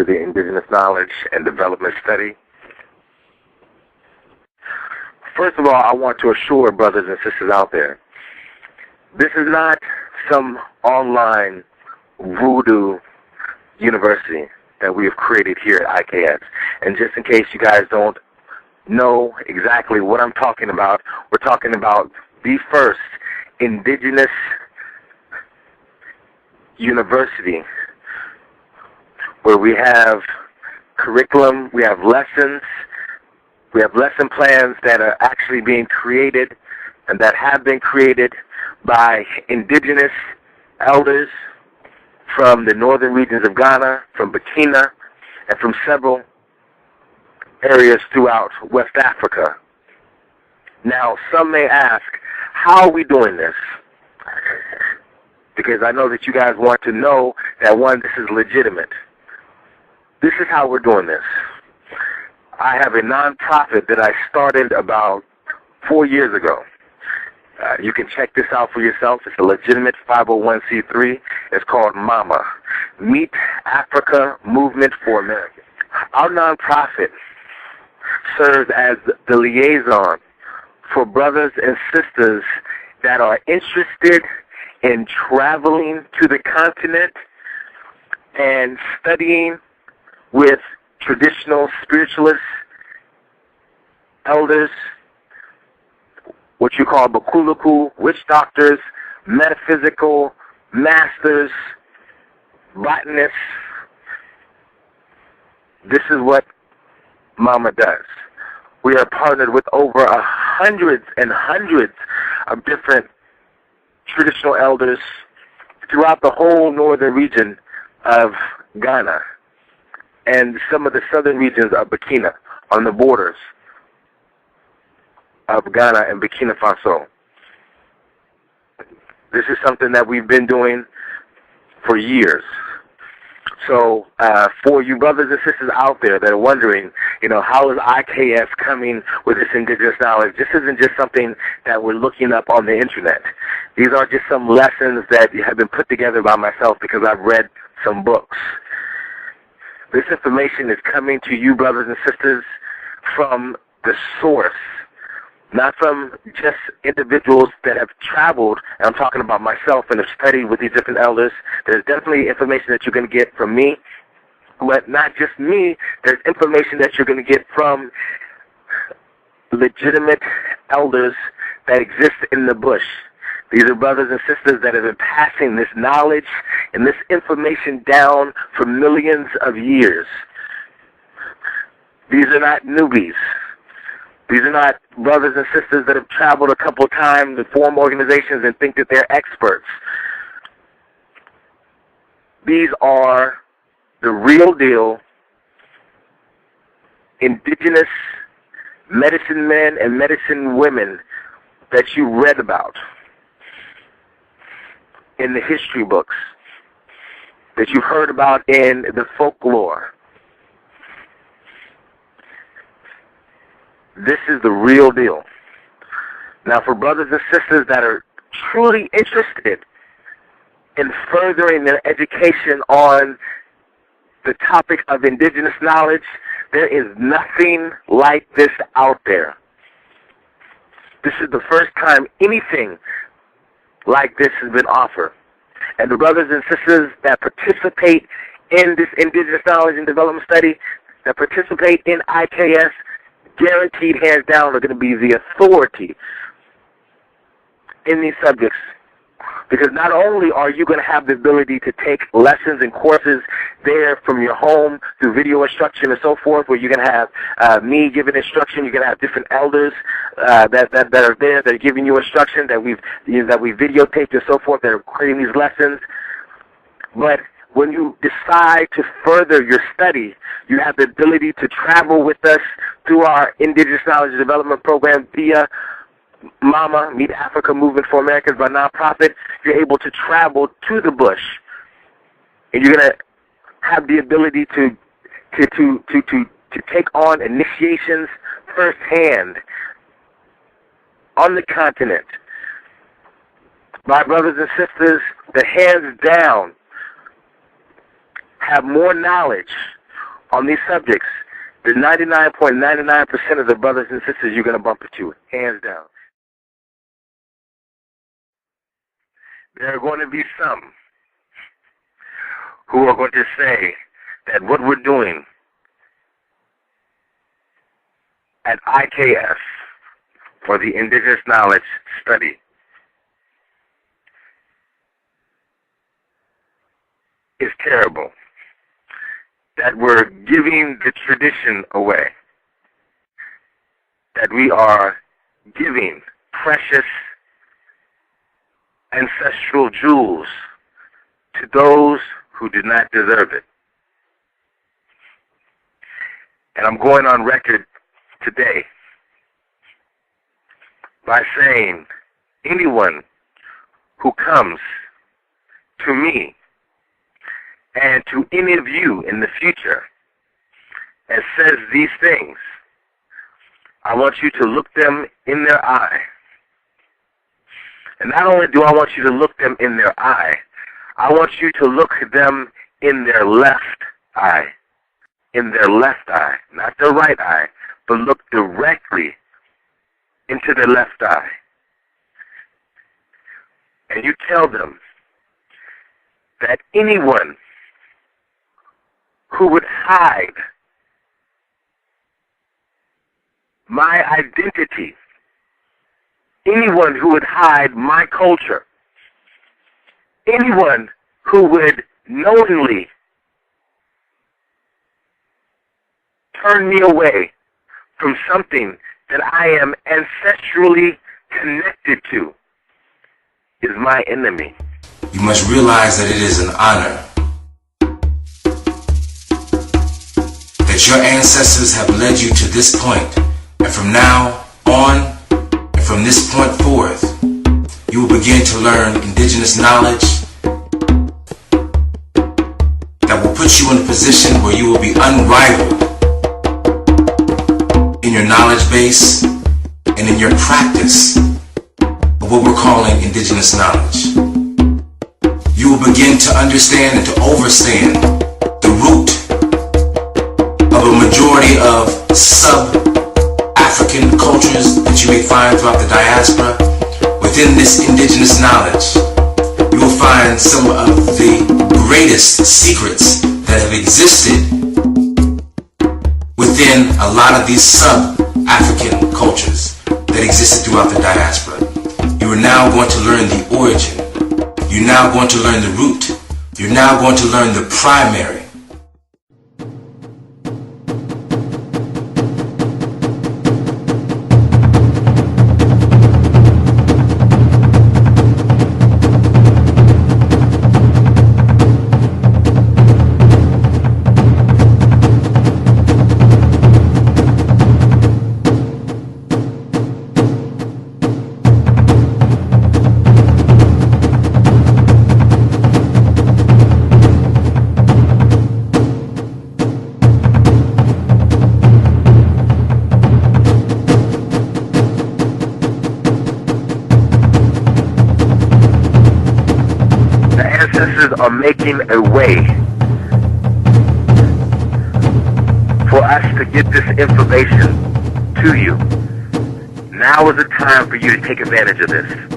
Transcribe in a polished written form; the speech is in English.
to the Indigenous Knowledge and Development Study. First of all, I want to assure brothers and sisters out there, this is not some online voodoo university that we have created here at IKS. And just in case you guys don't know exactly what I'm talking about, we're talking about the first indigenous university where we have curriculum, we have lessons, we have lesson plans that are actually being created and that have been created by indigenous elders from the northern regions of Ghana, from Burkina, and from several areas throughout West Africa. Now, some may ask, how are we doing this? Because I know that you guys want to know that, one, this is legitimate. This is how we're doing this. I have a nonprofit that I started about 4 years ago. You can check this out for yourself. It's a legitimate 501c3. It's called MAMA, Meet Africa Movement for America. Our nonprofit serves as the liaison for brothers and sisters that are interested in traveling to the continent and studying with traditional spiritualists, elders, what you call bakuluku, witch doctors, metaphysical masters, botanists. This is what Mama does. We are partnered with over hundreds and hundreds of different traditional elders throughout the whole northern region of Ghana and some of the southern regions of Burkina on the borders of Ghana and Burkina Faso. This is something that we've been doing for years. So for you brothers and sisters out there that are wondering, how is IKS coming with this indigenous knowledge? This isn't just something that we're looking up on the internet. These are just some lessons that have been put together by myself because I've read some books. This information is coming to you brothers and sisters from the source, not from just individuals that have traveled, and I'm talking about myself and have studied with these different elders. There's definitely information that you're going to get from me, but not just me. There's information that you're going to get from legitimate elders that exist in the bush. These are brothers and sisters that have been passing this knowledge and this information down for millions of years. These are not newbies. These are not brothers and sisters that have traveled a couple of times and form organizations and think that they're experts. These are the real deal indigenous medicine men and medicine women that you read about in the history books, that you heard about in the folklore. This is the real deal. Now, for brothers and sisters that are truly interested in furthering their education on the topic of indigenous knowledge, there is nothing like this out there. This is the first time anything like this has been offered. And the brothers and sisters that participate in this indigenous knowledge and development study, that participate in IKS, guaranteed hands down are going to be the authority in these subjects. Because not only are you going to have the ability to take lessons and courses there from your home through video instruction and so forth, where you're going to have me giving instruction, you're going to have different elders that are there that are giving you instruction that we've videotaped and so forth that are creating these lessons. But when you decide to further your study, you have the ability to travel with us through our Indigenous Knowledge and Development Program via MAMA, Meet Africa Movement for Americans, by nonprofit. You're able to travel to the bush, and you're going to have the ability to take on initiations firsthand on the continent by brothers and sisters that hands down have more knowledge, on these subjects, the 99.99% of the brothers and sisters you're going to bump into, hands down. There are going to be some who are going to say that what we're doing at IKS for the Indigenous Knowledge Study is terrible, that we're giving the tradition away, that we are giving precious ancestral jewels to those who do not deserve it. And I'm going on record today by saying anyone who comes to me and to any of you in the future and says these things, I want you to look them in their eye. And not only do I want you to look them in their eye, I want you to look them in their left eye. In their left eye, not their right eye, but look directly into their left eye. And you tell them that anyone who would hide my identity, anyone who would hide my culture, anyone who would knowingly turn me away from something that I am ancestrally connected to is my enemy. You must realize that it is an honor that your ancestors have led you to this point, and from now on, and from this point forth, you will begin to learn indigenous knowledge that will put you in a position where you will be unrivaled in your knowledge base and in your practice of what we're calling indigenous knowledge. You will begin to understand and to overstand the root of a majority of sub-African cultures that you may find throughout the diaspora. Within this indigenous knowledge, you will find some of the greatest secrets that have existed within a lot of these sub-African cultures that existed throughout the diaspora. You are now going to learn the origin. You're now going to learn the root. You're now going to learn the primary. Are making a way for us to get this information to you. Now is the time for you to take advantage of this.